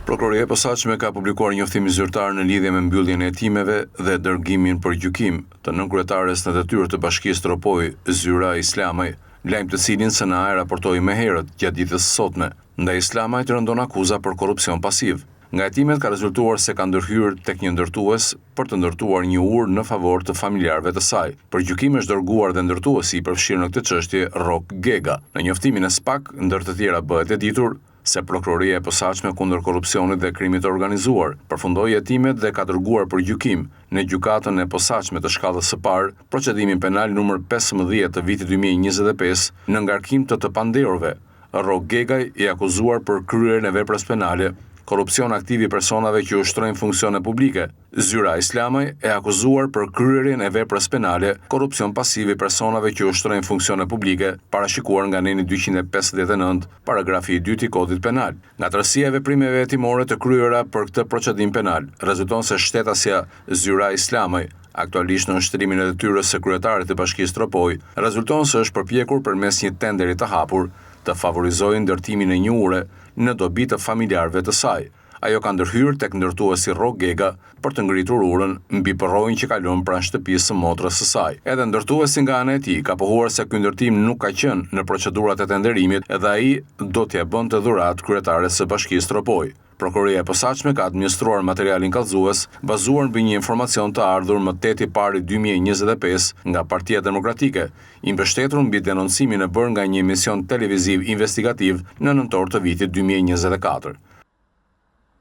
Prokuroria e posaçme ka publikuar njoftim zyrtar në lidhje me mbylljen e hetimeve dhe dërgimin për gjykim të nënkryetarës në detyrë të Bashkisë Tropoj, Zyra Islamaj, lajm të cilin SNA raportoi më herët gjatë ditës së sotme. Ndaj Islamajt rëndon akuza për korrupsion pasiv. Nga hetimet ka rezultuar se ka ndërhyrë tek një ndërtues për të ndërtuar një urë në favor të familjarëve të saj. Për gjykim është dërguar dhe ndërtuesi i përfshirë në këtë çështje, Rok Gega. Në njoftimin e SPAK, ndër të tjera bëhet e ditur se Prokuroria e posaçme kundër korrupsionit dhe krimit të organizuar përfundoi hetimet dhe ka dërguar për gjykim në gjykatën e posaçme të shkallës së parë procedimin penal numër 15 të vitit 2025 në ngarkim të panderove. Rok Gegaj i akuzuar për kryerjen e veprës penale, korrupsion aktiv i personave që ushtrojnë funksione publike. Zyra Islamaj e akuzuar për kryerjen e veprës penale, korrupsion pasiv i personave që ushtrojnë funksione publike, parashikuar nga neni 259, paragrafi i 2 i Kodit Penal. Nga tërësia e veprimeve hetimore të kryera për këtë procedim penal, rezulton se shtetasja Zyra Islamaj, aktualisht në nshtrimin e detyrës së kryetarit të Bashkisë Tropoj, rezulton se është përpjekur përmes një tenderi të hapur të favorizojë ndërtimin e një ure në dobi të familjarëve të saj. Ajo ka ndërhyrë tek ndërtuesi Rok Gega për të ngritur urën mbi përrojën që kalon pranë shtëpisë së motrës së saj. Edhe ndërtuesi nga ana e tij ka pohuar se ky ndërtim nuk ka qenë në procedurat e tenderimit dhe ai do t'ia bënte dhuratë kryetares së Bashkisë Tropoj. Prokuroria e posaçme ka administruar materialin kallëzues bazuar mbi një informacion të ardhur më 8 i pari 2025 nga Partia Demokratike, i mbështetur mbi denoncimin e bërë nga një emision televiziv investigativ në nëntor të vitit 2024.